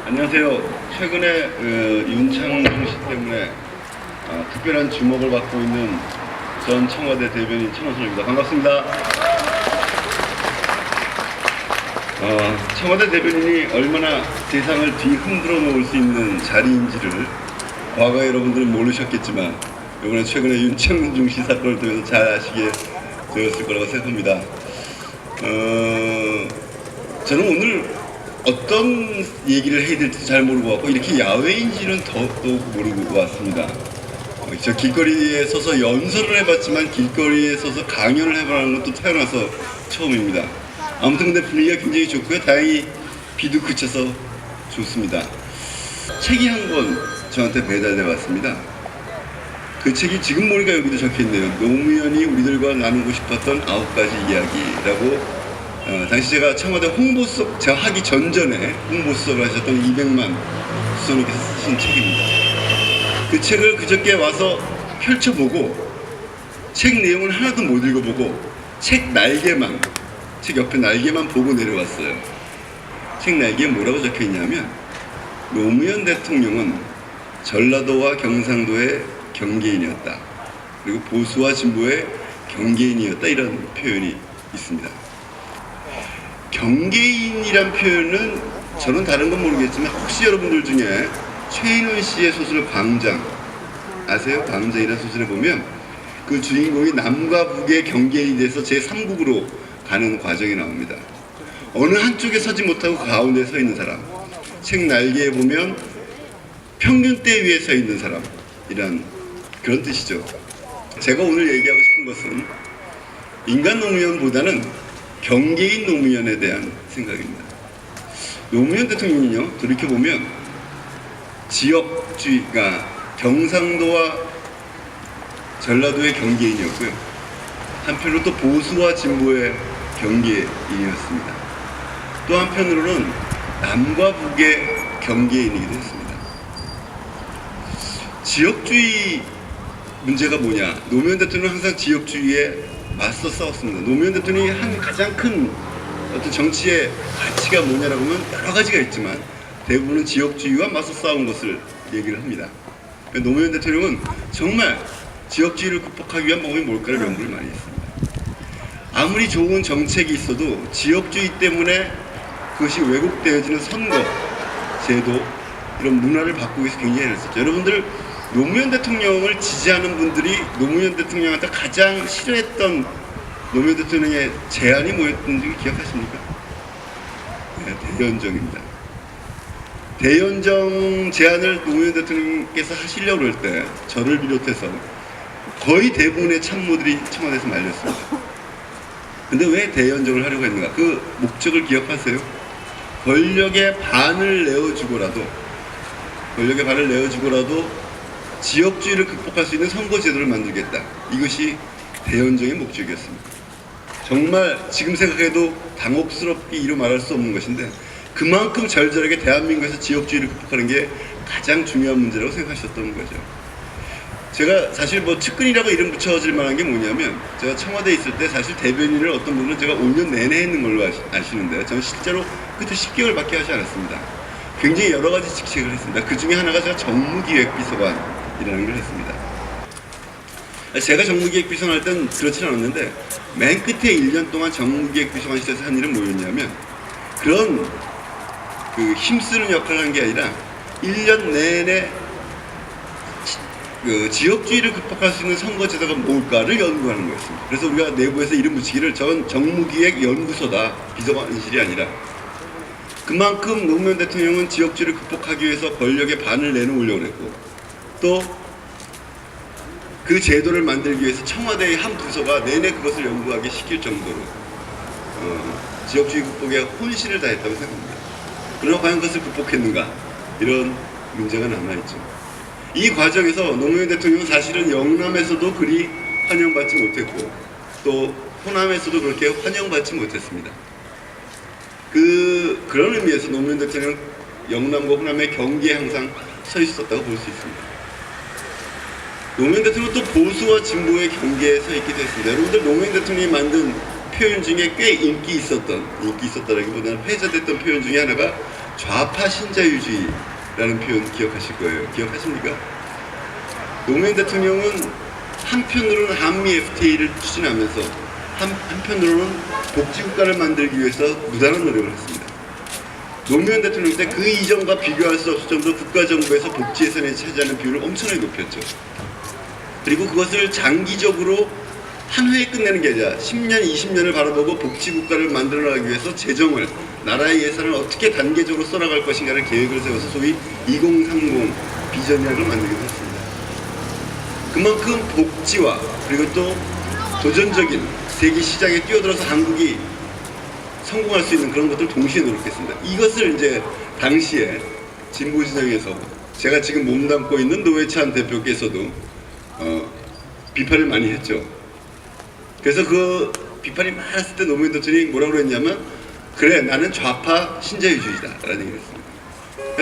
안녕하세요. 최근에 윤창중 씨 때문에 특별한 주목을 받고 있는 전 청와대 대변인 천원선입니다. 반갑습니다. 청와대 대변인이 얼마나 세상을 뒤흔들어 놓을 수 있는 자리인지를 과거에 여러분들은 모르셨겠지만 이번에 최근에 윤창중 씨 사건을 통해서 잘 아시게 되었을 거라고 생각합니다. 저는 오늘 어떤 얘기를 해야 될지 잘 모르고 왔고 이렇게 야외인지는 더더욱 모르고 왔습니다. 저 길거리에 서서 연설을 해봤지만 길거리에 서서 강연을 해보라는 것도 태어나서 처음입니다. 아무튼 근데 분위기가 굉장히 좋고요. 다행히 비도 그쳐서 좋습니다. 책이 한 권 저한테 배달돼 왔습니다. 그 책이 지금 보니까 여기도 적혀있네요. 노무현이 우리들과 나누고 싶었던 9가지 이야기라고. 당시 제가 청와대 홍보수석, 제가 하기 전전에 홍보수석을 하셨던 200만 수석님께서 쓰신 책입니다. 그 책을 그저께 와서 펼쳐보고 책 내용을 하나도 못 읽어보고 책 날개만, 책 옆에 날개만 보고 내려왔어요. 책 날개에 뭐라고 적혀있냐면 노무현 대통령은 전라도와 경상도의 경계인이었다. 그리고 보수와 진보의 경계인이었다. 이런 표현이 있습니다. 경계인이란 표현은 저는 다른 건 모르겠지만 혹시 여러분들 중에 최인훈 씨의 소설 광장 아세요? 광장이라는 소설에 보면 그 주인공이 남과 북의 경계인이 돼서 제3국으로 가는 과정이 나옵니다. 어느 한쪽에 서지 못하고 가운데 서 있는 사람, 책 날개에 보면 평균대 위에 서 있는 사람이란 그런 뜻이죠. 제가 오늘 얘기하고 싶은 것은 인간 노무현보다는 경계인 노무현에 대한 생각입니다. 노무현 대통령은요, 돌이켜보면 지역주의가 경상도와 전라도의 경계인이었고요. 한편으로 또 보수와 진보의 경계인이었습니다. 또 한편으로는 남과 북의 경계인이기도 했습니다. 지역주의 문제가 뭐냐? 노무현 대통령은 항상 지역주의에 맞서 싸웠습니다. 노무현 대통령이 한 가장 큰 어떤 정치의 가치가 뭐냐라고 하면 여러 가지가 있지만 대부분은 지역주의와 맞서 싸운 것을 얘기를 합니다. 노무현 대통령은 정말 지역주의를 극복하기 위한 방법이 뭘까를 연구를 많이 했습니다. 아무리 좋은 정책이 있어도 지역주의 때문에 그것이 왜곡되어지는 선거, 제도, 이런 문화를 바꾸기 위해서 굉장히 애썼죠. 여러분들 노무현 대통령을 지지하는 분들이 노무현 대통령한테 가장 싫어했던 노무현 대통령의 제안이 뭐였는지 기억하십니까? 네, 대연정입니다. 대연정 제안을 노무현 대통령께서 하시려고 할 때 저를 비롯해서 거의 대부분의 참모들이 청와대에서 말렸습니다. 근데 왜 대연정을 하려고 했는가? 그 목적을 기억하세요? 권력의 반을 내어주고라도 지역주의를 극복할 수 있는 선거제도를 만들겠다. 이것이 대연정의 목적이었습니다. 정말 지금 생각해도 당혹스럽게 이루 말할 수 없는 것인데 그만큼 절절하게 대한민국에서 지역주의를 극복하는 게 가장 중요한 문제라고 생각하셨던 거죠. 제가 사실 측근이라고 이름 붙여질 만한 게 뭐냐면 제가 청와대에 있을 때 사실 대변인을 어떤 분은 제가 5년 내내 했는 걸로 아시는데요. 저는 실제로 그때 10개월밖에 하지 않았습니다. 굉장히 여러 가지 직책을 했습니다. 그 중에 하나가 제가 정무기획비서관이라는 걸 했습니다. 제가 정무기획비서관 할 땐 그렇지는 않았는데 맨 끝에 1년 동안 정무기획비서관 시절에서 한 일은 뭐였냐면 그런 힘쓰는 역할을 한 게 아니라 1년 내내 지역주의를 극복할 수 있는 선거제도가 뭘까를 연구하는 거였습니다. 그래서 우리가 내부에서 이름 붙이기를 전 정무기획연구소다, 비서관실이 아니라 그만큼 노무현 대통령은 지역주의를 극복하기 위해서 권력의 반을 내놓으려고 했고 또 그 제도를 만들기 위해서 청와대의 한 부서가 내내 그것을 연구하게 시킬 정도로 지역주의 극복에 혼신을 다했다고 생각합니다. 그러나 과연 그것을 극복했는가? 이런 문제가 남아있죠. 이 과정에서 노무현 대통령은 사실은 영남에서도 그리 환영받지 못했고 또 호남에서도 그렇게 환영받지 못했습니다. 그런 의미에서 노무현 대통령은 영남과 호남의 경계에 항상 서 있었다고 볼 수 있습니다. 노무현 대통령은 또 보수와 진보의 경계에 서 있기도 했습니다. 여러분들 노무현 대통령이 만든 표현 중에 꽤 인기 있었다라기보다는 회자됐던 표현 중에 하나가 좌파 신자유주의라는 표현 기억하실 거예요. 기억하십니까? 노무현 대통령은 한편으로는 한미 FTA를 추진하면서 한편으로는 복지국가를 만들기 위해서 무단한 노력을 했습니다. 노무현 대통령 때 그 이전과 비교할 수 없을 정도로 국가정부에서 복지 예산에 차지하는 비율을 엄청나게 높였죠. 그리고 그것을 장기적으로 한 회에 끝내는 게 아니라 10년, 20년을 바라보고 복지국가를 만들어 나가기 위해서 재정을, 나라의 예산을 어떻게 단계적으로 써나갈 것인가를 계획을 세워서 소위 2030 비전이라는 걸 만들기도 했습니다. 그만큼 복지와 그리고 또 도전적인 세계 시장에 뛰어들어서 한국이 성공할 수 있는 그런 것들을 동시에 노력했습니다. 이것을 이제 당시에 진보 진영에서 제가 지금 몸담고 있는 노회찬 대표께서도 비판을 많이 했죠. 그래서 그 비판이 많았을 때 노무현 대통령이 뭐라고 그랬냐면, 그래 나는 좌파 신자유주의다 라는 얘기를 했습니다.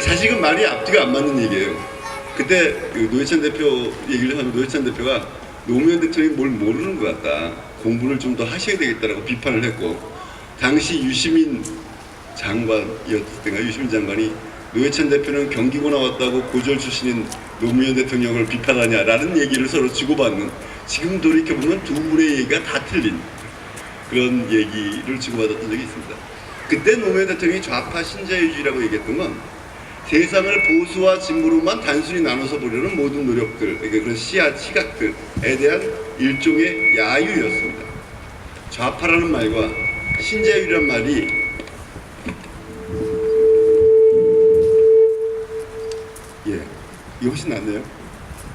사실 그 말이 앞뒤가 안 맞는 얘기예요. 그때 그 노회찬 대표 얘기를 하면 노회찬 대표가 노무현 대통령이 뭘 모르는 것 같다, 공부를 좀 더 하셔야 되겠다라고 비판을 했고, 당시 유시민 장관이었을 때가 유시민 장관이 노회찬 대표는 경기고 나왔다고 고졸 출신인 노무현 대통령을 비판하냐라는 얘기를 서로 주고받는, 지금 돌이켜보면 두 분의 얘기가 다 틀린 그런 얘기를 주고받았던 적이 있습니다. 그때 노무현 대통령이 좌파 신자유주의라고 얘기했던 건 세상을 보수와 진보로만 단순히 나눠서 보려는 모든 노력들, 그러니까 그런 시각들에 대한 일종의 야유였습니다. 좌파라는 말과 신자유라는 말이 이게 훨씬 낫네요.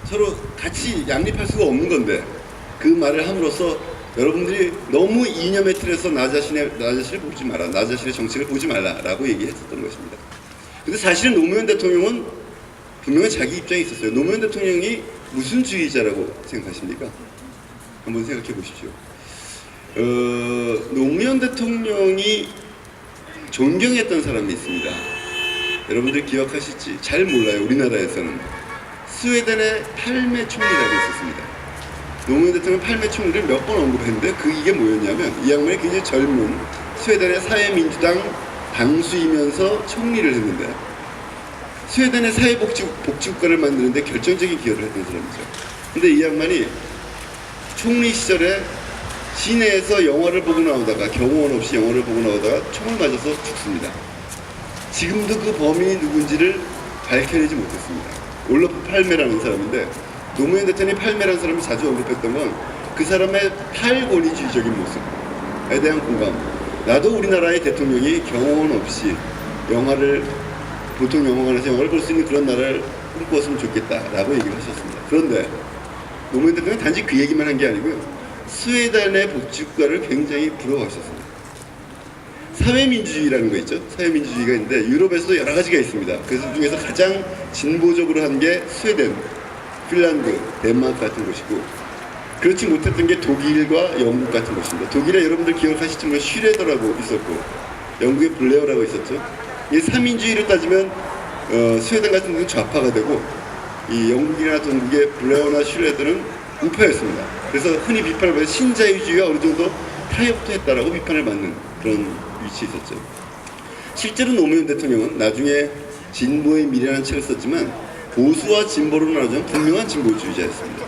서로 같이 양립할 수가 없는 건데 그 말을 함으로써 여러분들이 너무 이념의 틀에서 나 자신을 보지 마라, 나 자신의 정책을 보지 말라라고 얘기했었던 것입니다. 근데 사실은 노무현 대통령은 분명히 자기 입장이 있었어요. 노무현 대통령이 무슨 주의자라고 생각하십니까? 한번 생각해 보십시오. 노무현 대통령이 존경했던 사람이 있습니다. 여러분들 기억하실지 잘 몰라요. 우리나라에서는 스웨덴의 팔메 총리라고 있었습니다. 노무현 대통령 팔메 총리를 몇 번 언급했는데 이게 뭐였냐면, 이 양반이 굉장히 젊은 스웨덴의 사회민주당 당수이면서 총리를 했는데 스웨덴의 사회복지국가를 만드는데 결정적인 기여를 했던 사람이죠. 근데 이 양반이 총리 시절에 시내에서 영화를 보고 나오다가, 경호원 없이 영화를 보고 나오다가 총을 맞아서 죽습니다. 지금도 그 범인이 누군지를 밝혀내지 못했습니다. 올로프 팔메라는 사람인데, 노무현 대통령이 팔메라는 사람을 자주 언급했던 건 그 사람의 탈권위주의적인 모습에 대한 공감. 나도 우리나라의 대통령이 경호원 없이 보통 영화관에서 영화를 볼 수 있는 그런 나라를 꿈꾸었으면 좋겠다라고 얘기를 하셨습니다. 그런데 노무현 대통령은 단지 그 얘기만 한 게 아니고요, 스웨덴의 복지국가를 굉장히 부러워하셨습니다. 사회민주주의라는 거 있죠. 사회민주주의가 있는데 유럽에서도 여러 가지가 있습니다. 그 중에서 가장 진보적으로 한 게 스웨덴, 핀란드, 덴마크 같은 곳이고, 그렇지 못했던 게 독일과 영국 같은 곳입니다. 독일에 여러분들 기억하시지만 슈레더라고 있었고, 영국에 블레어라고 있었죠. 이 삼민주의를 따지면 스웨덴 같은 데는 좌파가 되고, 이 영국이나 동국의 블레어나 슈레더는 우파였습니다. 그래서 흔히 비판을 받는 신자유주의가 어느 정도 타협도 했다라고 비판을 받는 그런 위치에 있었죠. 실제로 노무현 대통령은 나중에 진보의 미래라는 책을 썼지만 보수와 진보로 나누자면 분명한 진보주의자였습니다.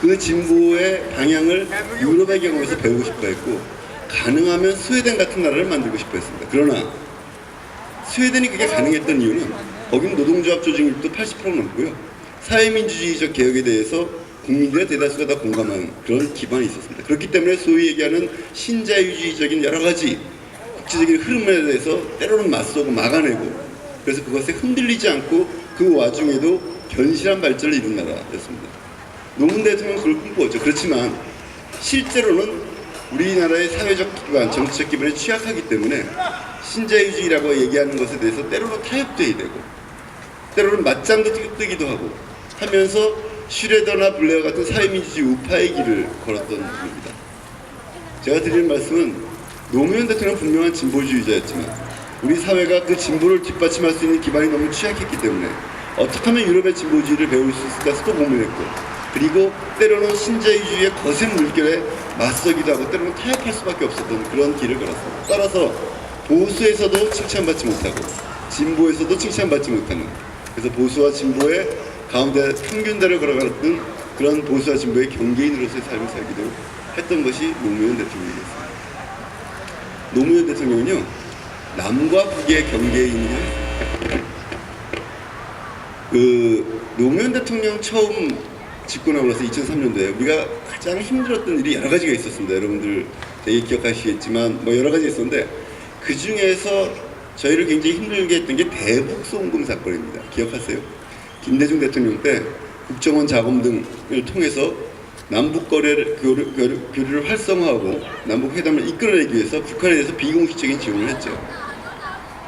그 진보의 방향을 유럽의 경우에서 배우고 싶어 했고, 가능하면 스웨덴 같은 나라를 만들고 싶어 했습니다. 그러나 스웨덴이 그게 가능했던 이유는 거기는 노동조합 조직률도 80% 넘고요, 사회민주주의적 개혁에 대해서 국민들의 대다수가 다 공감하는 그런 기반이 있었습니다. 그렇기 때문에 소위 얘기하는 신자유주의적인 여러 가지 국제적인 흐름에 대해서 때로는 맞서고 막아내고, 그래서 그것에 흔들리지 않고 그 와중에도 견실한 발전을 이룬 나라였습니다. 노무현 대통령은 그걸 꿈꾸었죠. 그렇지만 실제로는 우리나라의 사회적 기반, 정치적 기반이 취약하기 때문에 신자유주의라고 얘기하는 것에 대해서 때로는 타협돼야 되고, 때로는 맞짱도 뜨기도 하고 하면서 슈레더나 블레어 같은 사회민주주의 우파의 길을 걸었던 분입니다. 제가 드리는 말씀은 노무현 대통령은 분명한 진보주의자였지만 우리 사회가 그 진보를 뒷받침할 수 있는 기반이 너무 취약했기 때문에 어떻게 하면 유럽의 진보주의를 배울 수 있을까 또 고민했고, 그리고 때로는 신자유주의의 거센 물결에 맞서기도 하고 때로는 타협할 수밖에 없었던 그런 길을 걸었습니다. 따라서 보수에서도 칭찬받지 못하고 진보에서도 칭찬받지 못하는, 그래서 보수와 진보의 가운데 평균대를 걸어갔던 그런 보수와 진보의 경계인으로서의 삶을 살기도 했던 것이 노무현 대통령이었습니다. 노무현 대통령은요, 남과 북의 경계인이요. 노무현 대통령 처음 집권하고 나서 2003년도에 우리가 가장 힘들었던 일이 여러 가지가 있었습니다. 여러분들 되게 기억하시겠지만 뭐 여러 가지 있었는데, 그 중에서 저희를 굉장히 힘들게 했던 게 대북 송금 사건입니다. 기억하세요? 김대중 대통령 때 국정원 자금 등을 통해서 남북 교류를 활성화하고 남북 회담을 이끌어내기 위해서 북한에 대해서 비공식적인 지원을 했죠.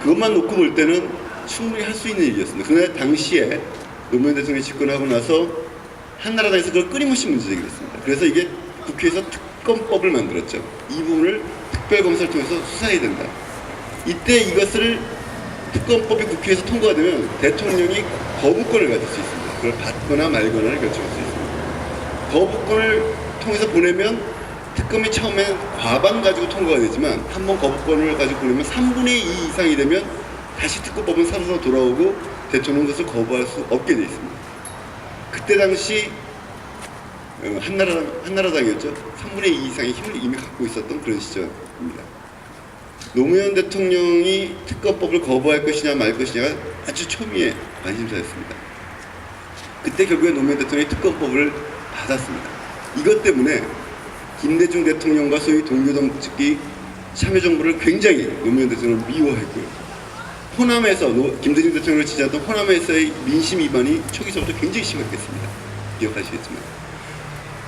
그것만 놓고 볼 때는 충분히 할 수 있는 일이었습니다. 그러나 당시에 노무현 대통령이 집권하고 나서 한나라당에서 그걸 끊임없이 문제제기를 했습니다. 그래서 이게 국회에서 특검법을 만들었죠. 이 부분을 특별검사를 통해서 수사해야 된다. 이때 이것을 특검법이 국회에서 통과가 되면 대통령이 거부권을 가질 수 있습니다. 그걸 받거나 말거나를 결정할 수 있습니다. 거부권을 통해서 보내면 특검이 처음엔 과반 가지고 통과가 되지만 한번 거부권을 가지고 보내면 3분의 2 이상이 되면 다시 특검법은 살아서 돌아오고 대통령은 그것을 거부할 수 없게 되어 있습니다. 그때 당시 한나라당이었죠. 3분의 2 이상의 힘을 이미 갖고 있었던 그런 시절입니다. 노무현 대통령이 특검법을 거부할 것이냐 말 것이냐가 아주 초미의 관심사였습니다. 그때 결국에 노무현 대통령이 특검법을 받았습니다. 이것 때문에 김대중 대통령과 소위 동료당 측이 참여정부를 굉장히 노무현 대통령을 미워했고요. 호남에서 김대중 대통령을 지지하던 호남에서의 민심 위반이 초기서부터 굉장히 심각했습니다. 기억하시겠지만.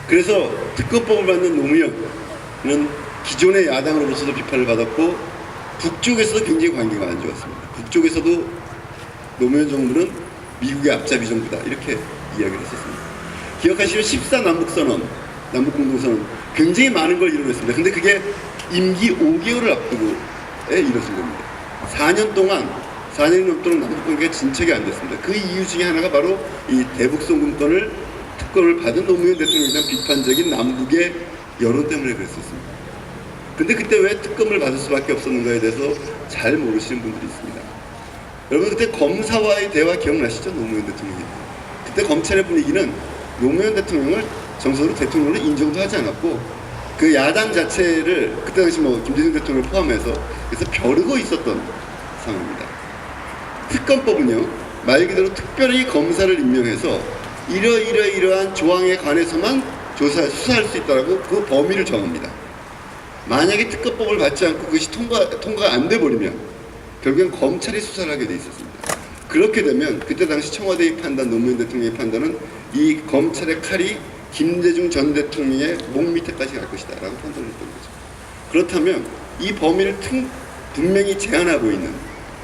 그래서 특검법을 받는 노무현은 기존의 야당으로서도 비판을 받았고 북쪽에서도 굉장히 관계가 안 좋았습니다. 북쪽에서도 노무현 정부는 미국의 앞잡이 정부다 이렇게 이야기를 했었습니다. 기억하시면 14남북선언, 남북공동선언 굉장히 많은 걸 이루어냈습니다. 근데 그게 임기 5개월을 앞두고 이뤄진 겁니다. 4년 넘도록 남북관계가 진척이 안 됐습니다. 그 이유 중에 하나가 바로 이 대북송금권을 특권을 받은 노무현 대통령에 대한 비판적인 남북의 여론 때문에 그랬었습니다. 근데 그때 왜 특검을 받을 수밖에 없었는가에 대해서 잘 모르시는 분들이 있습니다. 여러분 그때 검사와의 대화 기억나시죠? 노무현 대통령이. 그때 검찰의 분위기는 노무현 대통령을 정석으로 대통령으로 인정도 하지 않았고 그 야당 자체를 그때 당시 뭐 김대중 대통령을 포함해서 그래서 벼르고 있었던 상황입니다. 특검법은요 말 그대로 특별히 검사를 임명해서 이러이러한 조항에 관해서만 수사할 수 있다라고 그 범위를 정합니다. 만약에 특검법을 받지 않고 그것이 통과가 안 돼 버리면 결국엔 검찰이 수사를 하게 돼 있었습니다. 그렇게 되면 그때 당시 청와대의 판단, 노무현 대통령의 판단은 이 검찰의 칼이 김대중 전 대통령의 목 밑에까지 갈 것이다 라고 판단을 했던 거죠. 그렇다면 이 범위를 분명히 제한하고 있는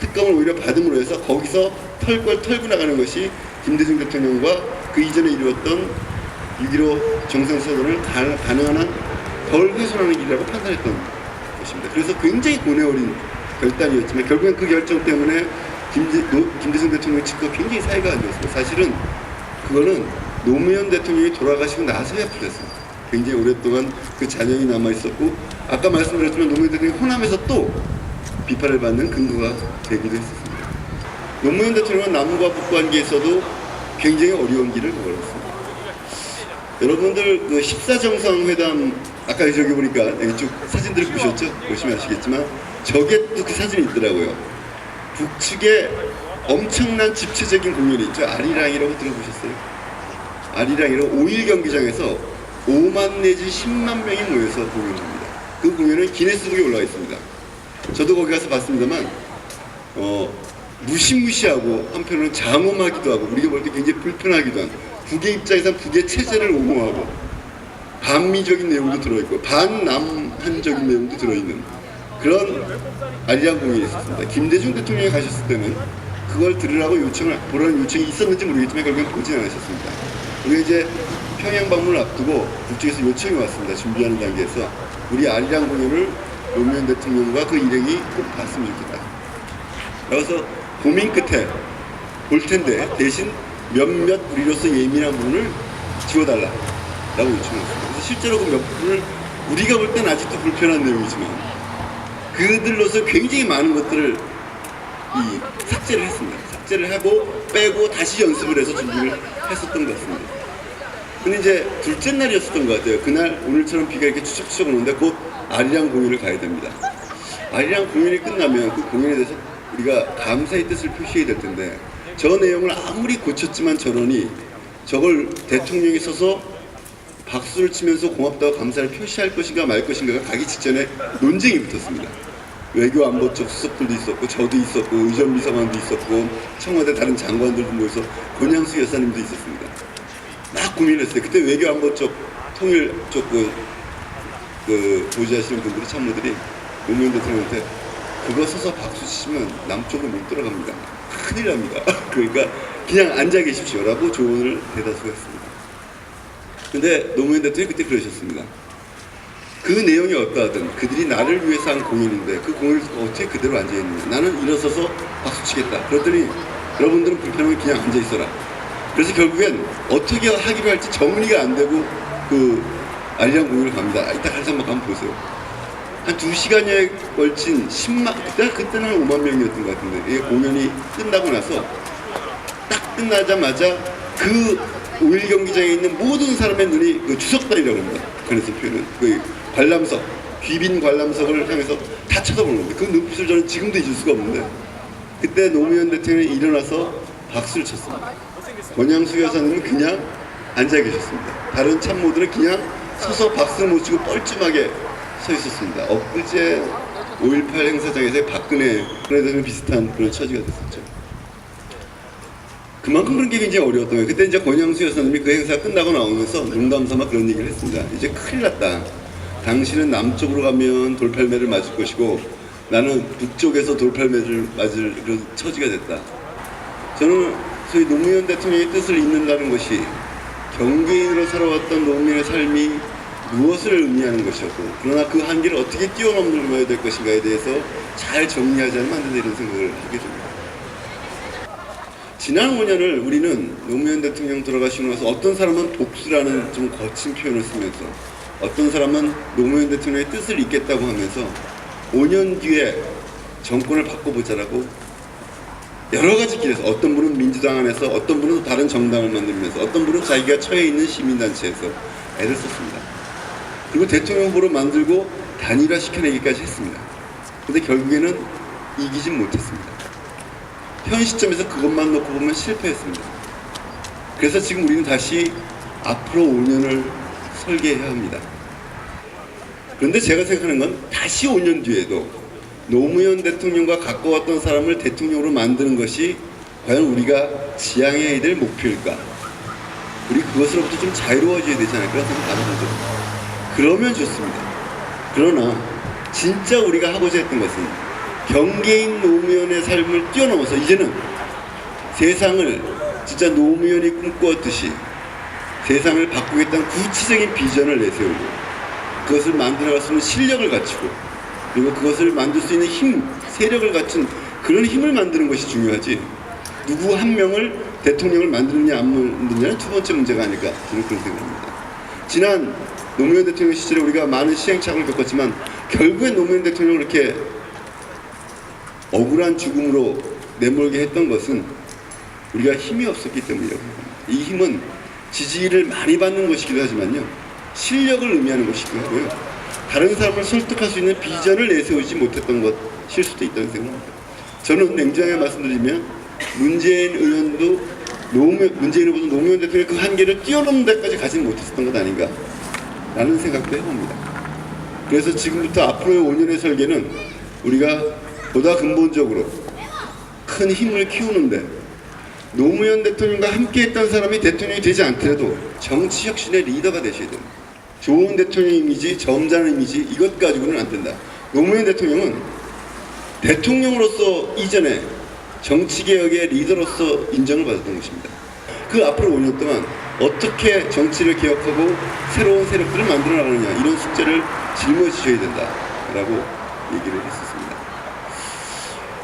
특검을 오히려 받음으로 해서 거기서 털고 나가는 것이 김대중 대통령과 그 이전에 이루었던 6.15 정상선언을 가능한 한 덜 훼손하는 길이라고 판단했던 것입니다. 그래서 굉장히 고뇌 어린 결단이었지만 결국엔 그 결정 때문에 김대중 대통령 측과 굉장히 사이가 안 좋았습니다. 사실은 그거는 노무현 대통령이 돌아가시고 나서야 풀렸습니다. 굉장히 오랫동안 그 잔영이 남아있었고 아까 말씀드렸지만 노무현 대통령이 호남에서 또 비판을 받는 근거가 되기도 했었습니다. 노무현 대통령은 남과 북 관계에서도 굉장히 어려운 길을 걸었습니다. 여러분들 그 14정상회담 아까 저기 보니까 이쪽 사진들을 보셨죠? 보시면 아시겠지만 저게 또 그 사진이 있더라고요. 북측에 엄청난 집체적인 공연이 있죠. 아리랑이라고 들어보셨어요? 아리랑이라고 5일 경기장에서 5만 내지 10만 명이 모여서 공연을 합니다. 그 공연은 기네스북에 올라와 있습니다. 저도 거기 가서 봤습니다만 무시무시하고 한편으로는 장엄하기도 하고 우리가 볼 때 굉장히 불편하기도 한 북의 입장에서는 북의 체제를 옹호하고 반미적인 내용도 들어있고 반남한적인 내용도 들어있는 그런 아리랑 공연이 있었습니다. 김대중 대통령이 가셨을 때는 그걸 들으라고 보라는 요청이 있었는지 모르겠지만 결국엔 보진 않으셨습니다. 우리 이제 평양 방문을 앞두고 북쪽에서 요청이 왔습니다. 준비하는 단계에서 우리 아리랑 공연을 노무현 대통령과 그 일행이 꼭 봤으면 좋겠다. 그래서 고민 끝에 볼 텐데 대신 몇몇 우리로서 예민한 부분을 지워달라라고 요청했습니다. 그래서 실제로 그 몇 부분을 우리가 볼 땐 아직도 불편한 내용이지만 그들로서 굉장히 많은 것들을 삭제를 했습니다. 삭제를 하고 빼고 다시 연습을 해서 준비를 했었던 것 같습니다. 근데 이제 둘째 날이었었던 것 같아요. 그날 오늘처럼 비가 이렇게 추적추적 오는데 곧 아리랑 공연을 가야 됩니다. 아리랑 공연이 끝나면 그 공연에 대해서 우리가 감사의 뜻을 표시해야 될 텐데 저 내용을 아무리 고쳤지만 저러니 저걸 대통령이 서서 박수를 치면서 고맙다고 감사를 표시할 것인가 말 것인가가 가기 직전에 논쟁이 붙었습니다. 외교안보 쪽 수석들도 있었고 저도 있었고 의전비서관도 있었고 청와대 다른 장관들도 모여서 권양수 여사님도 있었습니다. 막 고민했어요. 그때 외교안보 쪽 통일 쪽 보좌하시는 분들이 참모들이 노무현 대통령한테 그거 서서 박수 치시면 남쪽으로 못 들어갑니다. 큰일 납니다. 그러니까 그냥 앉아 계십시오라고 조언을 대다수가 했습니다. 근데 노무현 대통령이 그때 그러셨습니다. 그 내용이 어떠하든 그들이 나를 위해서 한 공연인데 그 공연을 어떻게 그대로 앉아있느냐. 나는 일어서서 박수치겠다. 그랬더니 여러분들은 불편하면 그냥 앉아있어라. 그래서 결국엔 어떻게 하기로 할지 정리가 안 되고 그 아리랑 공연을 갑니다. 이따 가서 한번 보세요. 한 2시간여에 걸친 10만, 그때는 한 5만 명이었던 것 같은데 이 공연이 끝나고 나서 딱 끝나자마자 그 5일 경기장에 있는 모든 사람의 눈이 그 주석달이라고 합니다. 그래서 표현은 그 관람석, 귀빈 관람석을 향해서 다 쳐다보는 건데 그 눈빛을 저는 지금도 잊을 수가 없는데 그때 노무현 대통령이 일어나서 박수를 쳤습니다. 권양수 여사님은 그냥 앉아 계셨습니다. 다른 참모들은 그냥 서서 박수를 못 치고 뻘쭘하게 서 있었습니다. 엊그제 5.18 행사장에서 박근혜 대통령 비슷한 그런 처지가 됐었죠. 그만큼 그런 게 굉장히 어려웠던 거예요. 그때 이제 권양수 여사님이 그 행사 끝나고 나오면서 농담삼아 그런 얘기를 했습니다. 이제 큰일 났다. 당신은 남쪽으로 가면 돌팔매를 맞을 것이고 나는 북쪽에서 돌팔매를 맞을 그런 처지가 됐다. 저는 소위 노무현 대통령의 뜻을 잇는다는 것이 경계인으로 살아왔던 노무현의 삶이 무엇을 의미하는 것이었고 그러나 그 한계를 어떻게 뛰어넘어야 될 것인가에 대해서 잘 정리하지 않으면 안 된다 이런 생각을 하게 됩니다. 지난 5년을 우리는 노무현 대통령 돌아가시고 나서 어떤 사람은 복수라는 좀 거친 표현을 쓰면서 어떤 사람은 노무현 대통령의 뜻을 잇겠다고 하면서 5년 뒤에 정권을 바꿔보자라고 여러 가지 길에서 어떤 분은 민주당 안에서 어떤 분은 다른 정당을 만들면서 어떤 분은 자기가 처해 있는 시민단체에서 애를 썼습니다. 그리고 대통령 후보로 만들고 단일화 시켜내기까지 했습니다. 근데 결국에는 이기진 못했습니다. 현 시점에서 그것만 놓고 보면 실패했습니다. 그래서 지금 우리는 다시 앞으로 5년을 설계해야 합니다. 그런데 제가 생각하는 건 다시 5년 뒤에도 노무현 대통령과 가까웠던 사람을 대통령으로 만드는 것이 과연 우리가 지향해야 될 목표일까? 우리 그것으로부터 좀 자유로워져야 되지 않을까 생각하는 거죠. 그러면 좋습니다. 그러나 진짜 우리가 하고자 했던 것은 경계인 노무현의 삶을 뛰어넘어서 이제는 세상을 진짜 노무현이 꿈꾸었듯이 세상을 바꾸겠다는 구체적인 비전을 내세우고 그것을 만들어갈 수 있는 실력을 갖추고 그리고 그것을 만들 수 있는 힘, 세력을 갖춘 그런 힘을 만드는 것이 중요하지 누구 한 명을 대통령을 만드느냐 안 만드느냐는 두 번째 문제가 아닐까 저는 그런 생각합니다. 지난 노무현 대통령 시절에 우리가 많은 시행착오를 겪었지만 결국엔 노무현 대통령을 이렇게 억울한 죽음으로 내몰게 했던 것은 우리가 힘이 없었기 때문이라고 합니다. 이 힘은 지지를 많이 받는 것이기도 하지만요 실력을 의미하는 것이기도 하고요 다른 사람을 설득할 수 있는 비전을 내세우지 못했던 것일 수도 있다는 생각합니다. 저는 냉정하게 말씀드리면 문재인 의원도 문재인 후보도 노무현 대통령의 그 한계를 뛰어넘는 데까지 가지는 못했었던 것 아닌가 라는 생각도 해봅니다. 그래서 지금부터 앞으로의 5년의 설계는 우리가 보다 근본적으로 큰 힘을 키우는데 노무현 대통령과 함께했던 사람이 대통령이 되지 않더라도 정치 혁신의 리더가 되셔야 됩니다. 좋은 대통령 이미지, 점잖은 이미지 이것 가지고는 안 된다. 노무현 대통령은 대통령으로서 이전에 정치개혁의 리더로서 인정을 받았던 것입니다. 그 앞으로 5년 동안 어떻게 정치를 개혁하고 새로운 세력들을 만들어 나가느냐 이런 숙제를 짊어 지셔야 된다라고 얘기를 했었습니다.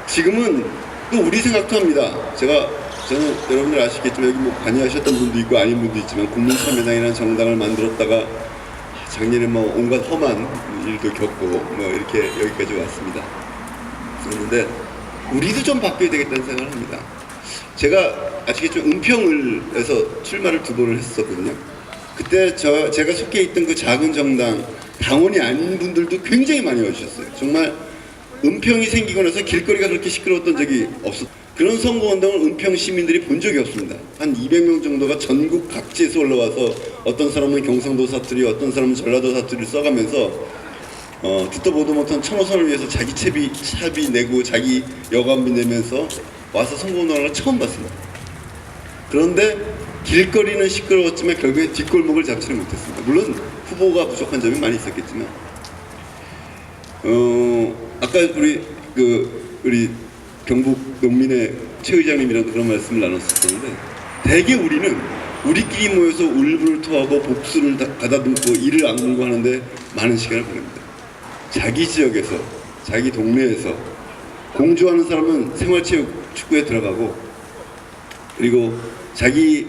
지금은 또 우리 생각도 합니다. 저는 여러분들 아시겠지만 여기 뭐 관여하셨던 분도 있고 아닌 분도 있지만 국민참여당이라는 정당을 만들었다가 작년에 뭐 온갖 험한 일도 겪고 뭐 이렇게 여기까지 왔습니다. 그런데 우리도 좀 바뀌어야 되겠다는 생각을 합니다. 제가 아시겠죠? 은평을에서 출마를 2번을 했었거든요. 그때 제가 속해 있던 그 작은 정당 당원이 아닌 분들도 굉장히 많이 와주셨어요. 정말 은평이 생기고 나서 길거리가 그렇게 시끄러웠던 적이 없었어요. 그런 선거운동을 은평 시민들이 본 적이 없습니다. 한 200명 정도가 전국 각지에서 올라와서 어떤 사람은 경상도 사투리, 어떤 사람은 전라도 사투리를 써가면서 듣도 보도 못한 천호선을 위해서 자기 차비 내고 자기 여관비 내면서 와서 선거운동을 처음 봤습니다. 그런데 길거리는 시끄러웠지만 결국에 뒷골목을 잡지는 못했습니다. 물론 후보가 부족한 점이 많이 있었겠지만 아까 우리 경북 농민의 최 의장님이랑도 그런 말씀을 나눴었는데 대개 우리는 우리끼리 모여서 울분을 토하고 복수를 가다듬고 이를 악물고 하는데 많은 시간을 보냅니다. 자기 지역에서 자기 동네에서 공주하는 사람은 생활체육 축구에 들어가고 그리고 자기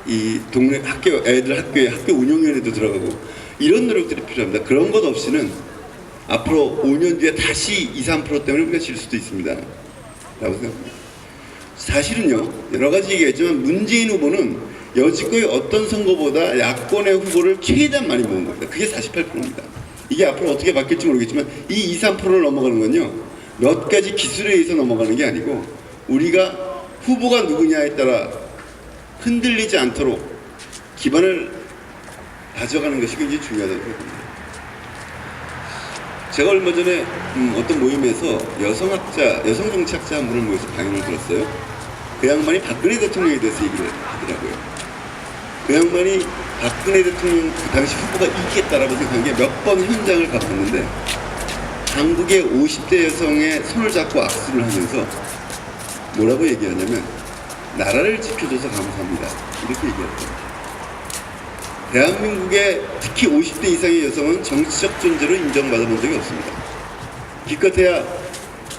이 동네 학교 운영위원회도 들어가고 이런 노력들이 필요합니다. 그런 것 없이는 앞으로 5년 뒤에 다시 2~3% 때문에 우리가 질 수도 있습니다. 라고 생각합니다. 사실은요, 여러 가지 얘기했지만 문재인 후보는 여지껏의 어떤 선거보다 야권의 후보를 최대한 많이 모은 겁니다. 그게 48%입니다. 이게 앞으로 어떻게 바뀔지 모르겠지만 이 2~3%를 넘어가는 건요, 몇 가지 기술에 의해서 넘어가는 게 아니고 우리가 후보가 누구냐에 따라 흔들리지 않도록 기반을 다져가는 것이 굉장히 중요하다고 생각합니다. 제가 얼마 전에 어떤 모임에서 여성 정치학자 한 분을 모여서 강연을 들었어요. 그 양반이 박근혜 대통령에 대해서 얘기를 하더라고요. 그 양반이 박근혜 대통령 그 당시 후보가 이기겠다라고 생각한 게 몇 번 현장을 가봤는데 한국의 50대 여성의 손을 잡고 악수를 하면서 뭐라고 얘기하냐면 나라를 지켜줘서 감사합니다. 이렇게 얘기했어요. 대한민국의 특히 50대 이상의 여성은 정치적 존재로 인정받아본 적이 없습니다. 기껏해야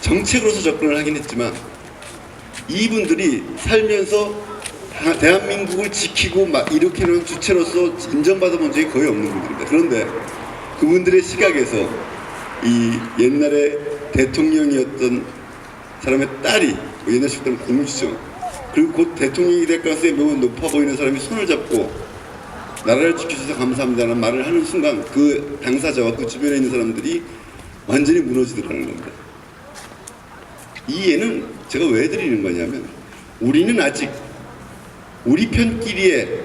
정책으로서 접근을 하긴 했지만 이분들이 살면서 대한민국을 지키고 막 일으키는 주체로서 인정받아본 적이 거의 없는 분들입니다. 그런데 그분들의 시각에서 이 옛날에 대통령이었던 사람의 딸이 옛날 식으로 따면 공주죠. 그리고 곧 대통령이 될 가능성이 매우 높아 보이는 사람이 손을 잡고 나라를 지켜주셔서 감사합니다라는 말을 하는 순간 그 당사자와 그 주변에 있는 사람들이 완전히 무너지더라는 겁니다. 이 예는 제가 왜 드리는 거냐면 우리는 아직 우리 편끼리의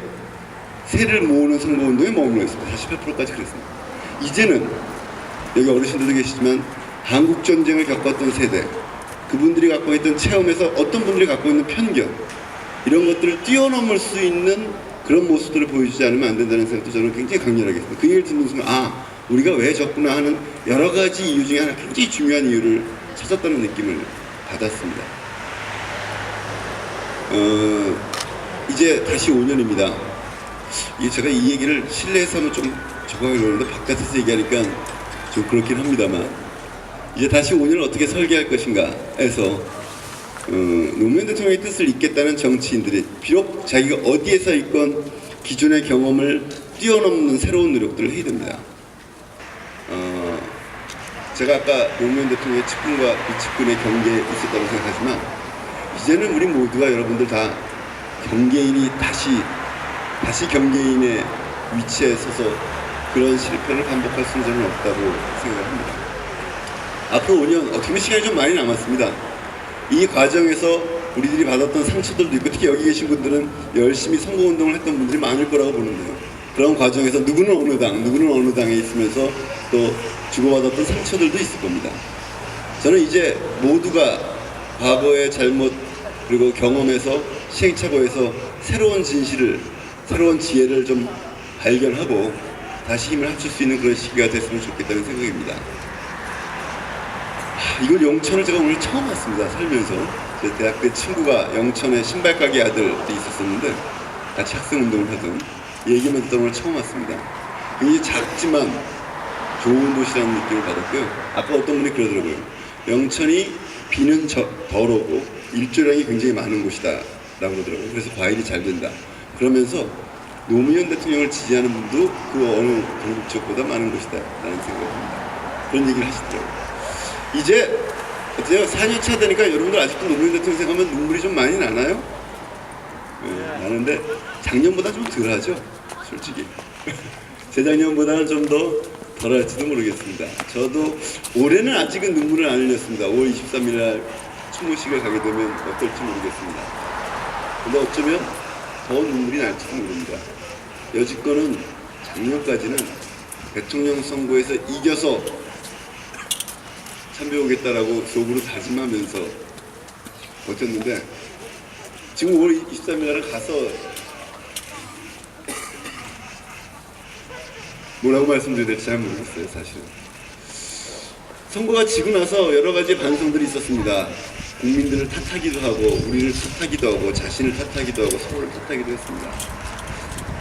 세를 모으는 선거운동에 머물러 있습니다. 48%까지 그랬습니다. 이제는 여기 어르신들도 계시지만 한국전쟁을 겪었던 세대, 그분들이 갖고 있던 체험에서 어떤 분들이 갖고 있는 편견 이런 것들을 뛰어넘을 수 있는 그런 모습들을 보여주지 않으면 안 된다는 생각도 저는 굉장히 강렬하게 했습니다. 그 얘기를 듣는 순간 우리가 왜 졌구나 하는 여러 가지 이유 중에 하나 굉장히 중요한 이유를 찾았다는 느낌을 받았습니다. 이제 다시 5년입니다. 제가 이 얘기를 실내에서 하면 좀 적응하려고 하는데 바깥에서 얘기하니까 좀 그렇긴 합니다만 이제 다시 5년을 어떻게 설계할 것인가 해서 노무현 대통령의 뜻을 잇겠다는 정치인들이 비록 자기가 어디에서 있건 기존의 경험을 뛰어넘는 새로운 노력들을 해야 됩니다. 제가 아까 노무현 대통령의 측근과 비측근의 경계에 있었다고 생각하지만 이제는 우리 모두가 여러분들 다 경계인이 다시 경계인의 위치에 서서 그런 실패를 반복할 수는 저는 없다고 생각합니다. 앞으로 5년 어떻게 보면 시간이 좀 많이 남았습니다. 이 과정에서 우리들이 받았던 상처들도 있고 특히 여기 계신 분들은 열심히 선거운동을 했던 분들이 많을 거라고 보는데요. 그런 과정에서 누구는 어느 당, 누구는 어느 당에 있으면서 또 주고받았던 상처들도 있을 겁니다. 저는 이제 모두가 과거의 잘못 그리고 경험에서 시행착오에서 새로운 진실을, 새로운 지혜를 좀 발견하고 다시 힘을 합칠 수 있는 그런 시기가 됐으면 좋겠다는 생각입니다. 이걸 영천을 제가 오늘 처음 왔습니다. 살면서 제 대학 때 친구가 영천에 신발 가게 아들이 있었었는데 같이 학생운동을 하던 얘기만 듣던 오늘 처음 왔습니다. 굉장히 작지만 좋은 도시라는 느낌을 받았고요. 아까 어떤 분이 그러더라고요. 영천이 비는 덜 오고 일조량이 굉장히 많은 곳이다 라고 그러더라고요. 그래서 과일이 잘 된다. 그러면서 노무현 대통령을 지지하는 분도 그 어느 경북 지역보다 많은 것이다 라는 생각입니다. 그런 얘기를 하시더라고요. 이제 어때요? 4년 차 되니까 여러분들 아직도 노무현 대통령 생각하면 눈물이 좀 많이 나나요? 네, 나는데 작년보다 좀 덜하죠, 솔직히. 재작년보다는 좀 더 덜할지도 모르겠습니다. 저도 올해는 아직은 눈물을 안 흘렸습니다. 5월 23일 날 추모식을 가게 되면 어떨지 모르겠습니다. 근데 어쩌면 더 눈물이 날지도 모릅니다. 여지껏은 작년까지는 대통령 선거에서 이겨서 참배오겠다라고 속으로 다짐하면서 버텼는데 지금 5월 23일 날은 가서 뭐라고 말씀드려야 될지 잘 모르겠어요. 사실은 선거가 지고 나서 여러 가지 반성들이 있었습니다. 국민들을 탓하기도 하고 우리를 탓하기도 하고 자신을 탓하기도 하고 서로를 탓하기도 했습니다.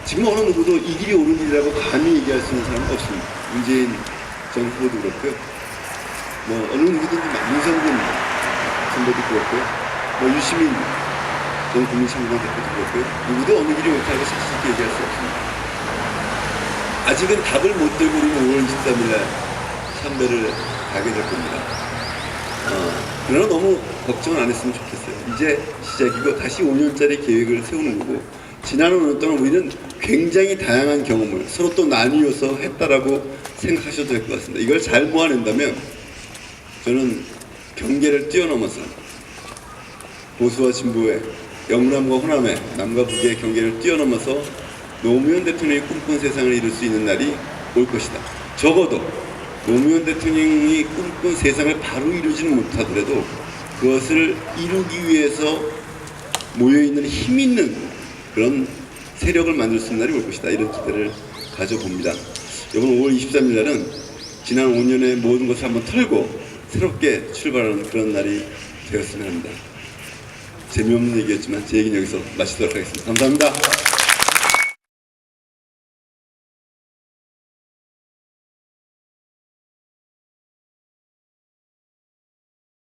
지금 어느 누구도 이 길이 옳은 일이라고 감히 얘기할 수 있는 사람은 없습니다. 문재인 전 후보도 그렇고요. 뭐 어느 누구든지 윤석열 선배도 그렇고요. 뭐 유시민 전 국민청구단 대표도 그렇고요. 누구도 어느 길이 옳다고 솔직히 얘기할 수 없습니다. 아직은 답을 못 들고 우리는 5월 23일 날 참배를 가게 될 겁니다. 그러나 너무 걱정은 안 했으면 좋겠어요. 이제 시작이고 다시 5년짜리 계획을 세우는 거고 지난 5년 동안 우리는 굉장히 다양한 경험을 서로 또 나뉘어서 했다라고 생각하셔도 될 것 같습니다. 이걸 잘 모아낸다면 저는 경계를 뛰어넘어서 보수와 진보의 영남과 호남의 남과 북의 경계를 뛰어넘어서 노무현 대통령이 꿈꾼 세상을 이룰 수 있는 날이 올 것이다. 적어도 노무현 대통령이 꿈꾼 세상을 바로 이루지는 못하더라도 그것을 이루기 위해서 모여있는 힘 있는 그런 세력을 만들 수 있는 날이 올 것이다. 이런 기대를 가져봅니다. 이번 5월 23일 날은 지난 5년의 모든 것을 한번 털고 새롭게 출발하는 그런 날이 되었으면 합니다. 재미없는 얘기였지만 제 얘기는 여기서 마치도록 하겠습니다. 감사합니다.